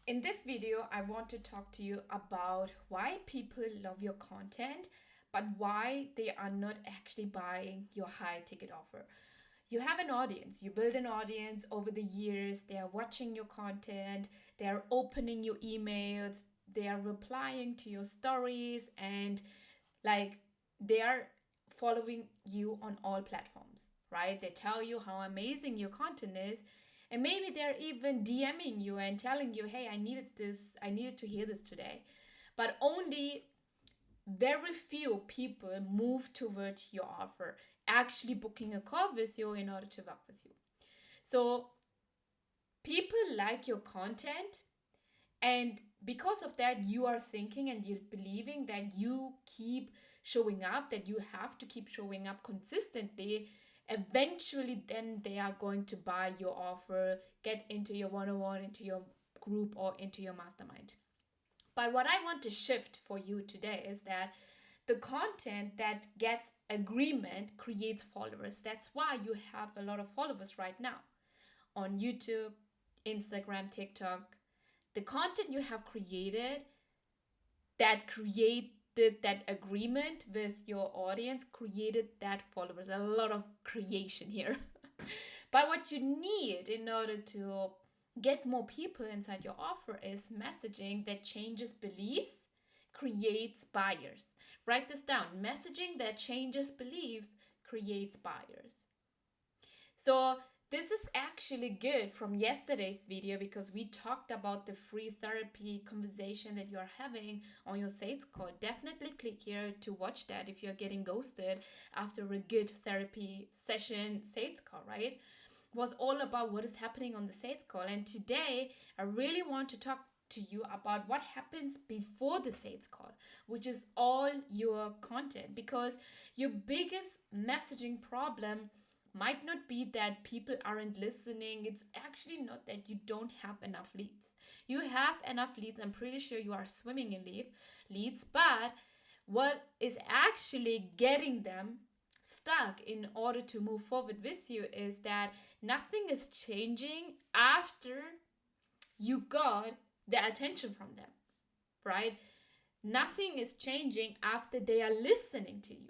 In this video, I want to talk to you about why people love your content, but why they are not actually buying your high ticket offer. You have an audience, you build an audience over the years, they are watching your content, they are opening your emails, they are replying to your stories, and like they are following you on all platforms, right? They tell you how amazing your content is, and maybe they're even DMing you and telling you, hey, I needed this, I needed to hear this today. But only very few people move towards your offer, actually booking a call with you in order to work with you. So people like your content, and because of that, you are thinking and you're believing that you keep showing up, that you have to keep showing up consistently. Eventually, then they are going to buy your offer, get into your one on one, into your group, or into your mastermind. But what I want to shift for you today is that the content that gets agreement creates followers. That's why you have a lot of followers right now on YouTube, Instagram, TikTok. The content you have created that created that agreement with your audience created that followers. A lot of creation here. But what you need in order to get more people inside your offer is messaging that changes beliefs, creates buyers. Write this down. Messaging that changes beliefs creates buyers. So this is actually good from yesterday's video because we talked about the free therapy conversation that you're having on your sales call. Definitely click here to watch that if you're getting ghosted after a good therapy session sales call, right? It was all about what is happening on the sales call. And today I really want to talk to you about what happens before the sales call, which is all your content, because your biggest messaging problem might not be that people aren't listening. It's actually not that you don't have enough leads. You have enough leads. I'm pretty sure you are swimming in leads, but what is actually getting them stuck in order to move forward with you is that nothing is changing after you got the attention from them, right? Nothing is changing after they are listening to you.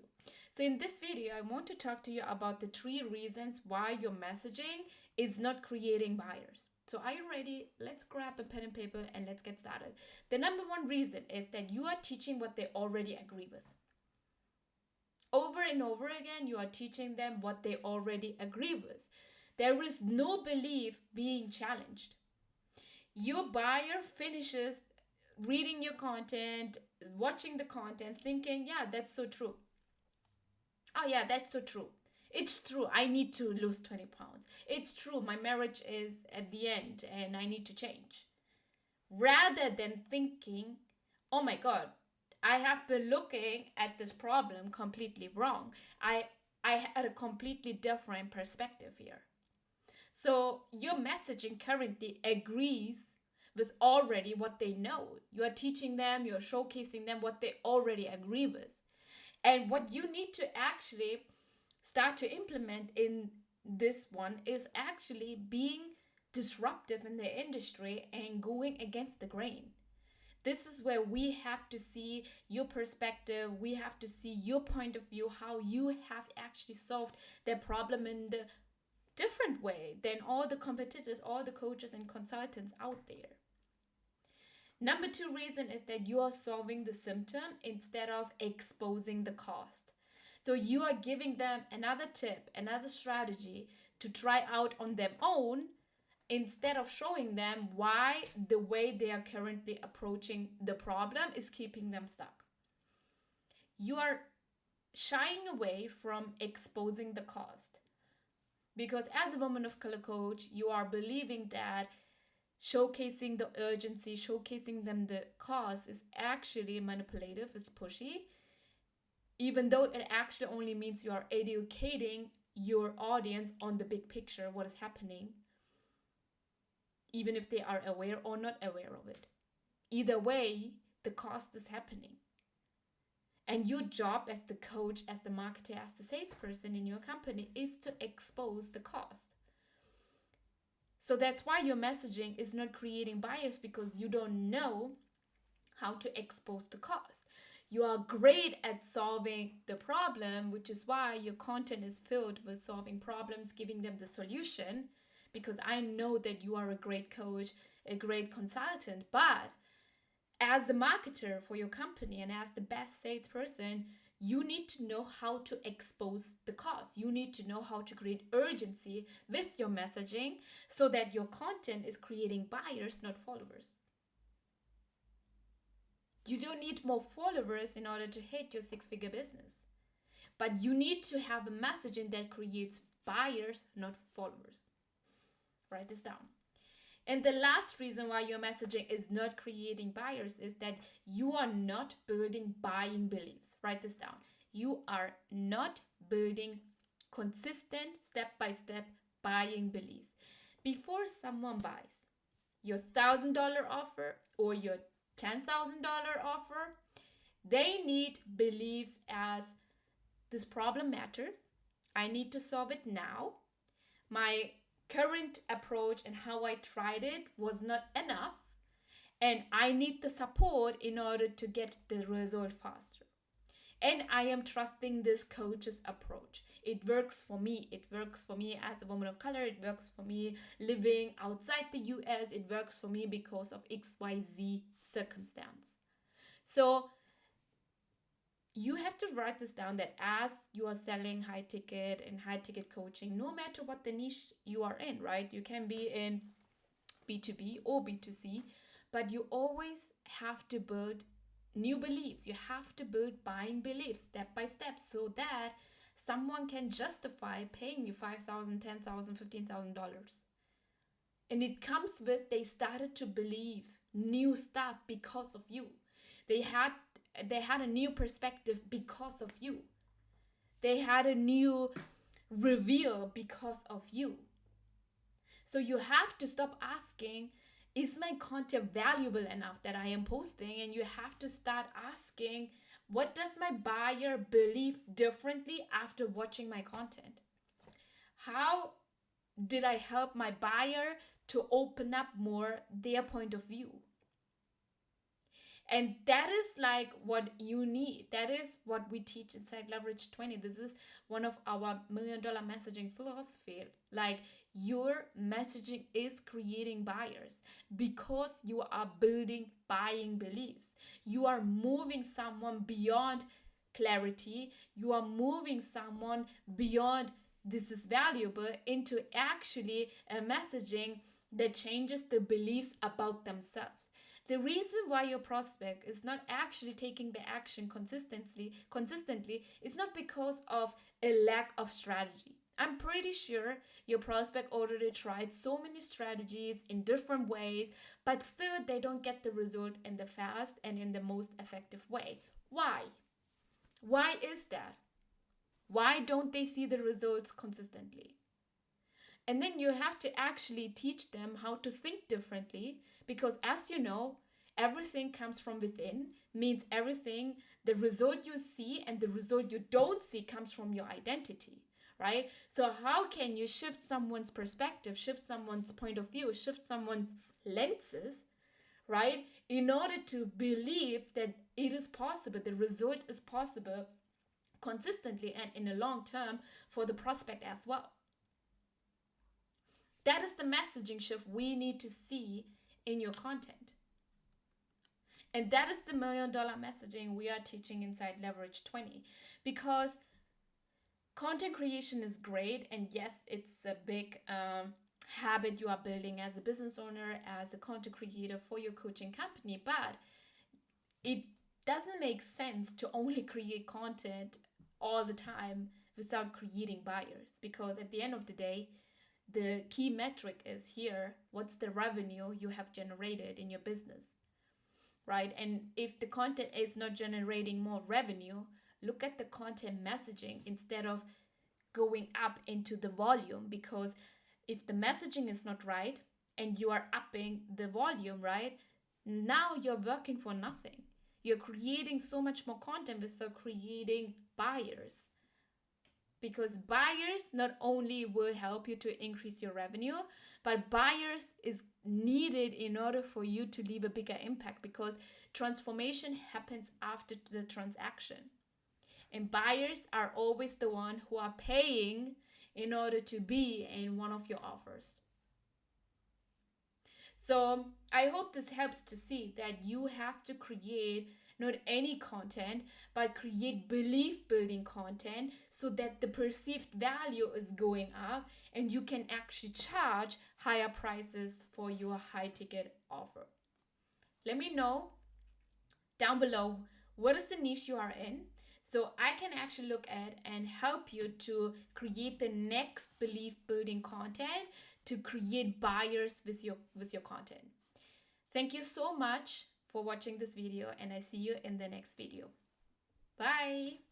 So in this video, I want to talk to you about the 3 reasons why your messaging is not creating buyers. So are you ready? Let's grab a pen and paper and let's get started. The number 1 reason is that you are teaching what they already agree with. Over and over again, you are teaching them what they already agree with. There is no belief being challenged. Your buyer finishes reading your content, watching the content, thinking, yeah, that's so true. Oh, yeah, that's so true. It's true. I need to lose 20 pounds. It's true. My marriage is at the end and I need to change. Rather than thinking, oh my God, I have been looking at this problem completely wrong. I had a completely different perspective here. So your messaging currently agrees with already what they know. You are teaching them, you're showcasing them what they already agree with. And what you need to actually start to implement in this one is actually being disruptive in the industry and going against the grain. This is where we have to see your perspective, we have to see your point of view, how you have actually solved their problem in the different way than all the competitors, all the coaches and consultants out there. Number 2 reason is that you are solving the symptom instead of exposing the cost. So you are giving them another tip, another strategy to try out on their own instead of showing them why the way they are currently approaching the problem is keeping them stuck. You are shying away from exposing the cost. Because as a woman of color coach, you are believing that showcasing the urgency, showcasing them the cause is actually manipulative, is pushy, even though it actually only means you are educating your audience on the big picture, what is happening, even if they are aware or not aware of it. Either way, the cost is happening. And your job as the coach, as the marketer, as the salesperson in your company is to expose the cost. So that's why your messaging is not creating buyers, because you don't know how to expose the cause. You are great at solving the problem, which is why your content is filled with solving problems, giving them the solution, because I know that you are a great coach, a great consultant. But as the marketer for your company and as the best salesperson, you need to know how to expose the cause. You need to know how to create urgency with your messaging so that your content is creating buyers, not followers. You don't need more followers in order to hit your six-figure business, but you need to have a messaging that creates buyers, not followers. Write this down. And the last reason why your messaging is not creating buyers is that you are not building buying beliefs. Write this down. You are not building consistent step-by-step buying beliefs. Before someone buys your $1,000 offer or your $10,000 offer, they need beliefs as this problem matters. I need to solve it now. My current approach and how I tried it was not enough, and I need the support in order to get the result faster. And I am trusting this coach's approach. It works for me. It works for me as a woman of color. It works for me living outside the US. It works for me because of XYZ circumstance. So you have to write this down, that as you are selling high ticket and high ticket coaching, no matter what the niche you are in, right? You can be in B2B or B2C, but you always have to build new beliefs. You have to build buying beliefs step by step so that someone can justify paying you $5,000, $10,000, $15,000. And it comes with, they started to believe new stuff because of you. They had a new perspective because of you. They had a new reveal because of you. So you have to stop asking, is my content valuable enough that I am posting? And you have to start asking, what does my buyer believe differently after watching my content? How did I help my buyer to open up more their point of view? And that is like what you need. That is what we teach inside Leverage 20. This is one of our $1 million messaging philosophy. Like, your messaging is creating buyers because you are building buying beliefs. You are moving someone beyond clarity. You are moving someone beyond this is valuable into actually a messaging that changes the beliefs about themselves. The reason why your prospect is not actually taking the action consistently is not because of a lack of strategy. I'm pretty sure your prospect already tried so many strategies in different ways, but still they don't get the result in the fast and in the most effective way. Why? Why is that? Why don't they see the results consistently? And then you have to actually teach them how to think differently, because as you know, everything comes from within, means everything, the result you see and the result you don't see comes from your identity, right? So how can you shift someone's perspective, shift someone's point of view, shift someone's lenses, right? In order to believe that it is possible, the result is possible consistently and in the long term for the prospect as well. That is the messaging shift we need to see in your content. And that is the $1 million messaging we are teaching inside Leverage 20. Because content creation is great. And yes, it's a big habit you are building as a business owner, as a content creator for your coaching company. But it doesn't make sense to only create content all the time without creating buyers. Because at the end of the day, the key metric is here, what's the revenue you have generated in your business, right? And if the content is not generating more revenue, look at the content messaging instead of going up into the volume. Because if the messaging is not right and you are upping the volume, right, now you're working for nothing. You're creating so much more content without creating buyers. because buyers not only will help you to increase your revenue, but buyers is needed in order for you to leave a bigger impact, because transformation happens after the transaction, and buyers are always the one who are paying in order to be in one of your offers. So I hope this helps to see that you have to create not any content, but create belief building content so that the perceived value is going up and you can actually charge higher prices for your high ticket offer. Let me know down below what is the niche you are in, so I can actually look at and help you to create the next belief building content to create buyers with your content. Thank you so much for watching this video, and I see you in the next video. Bye.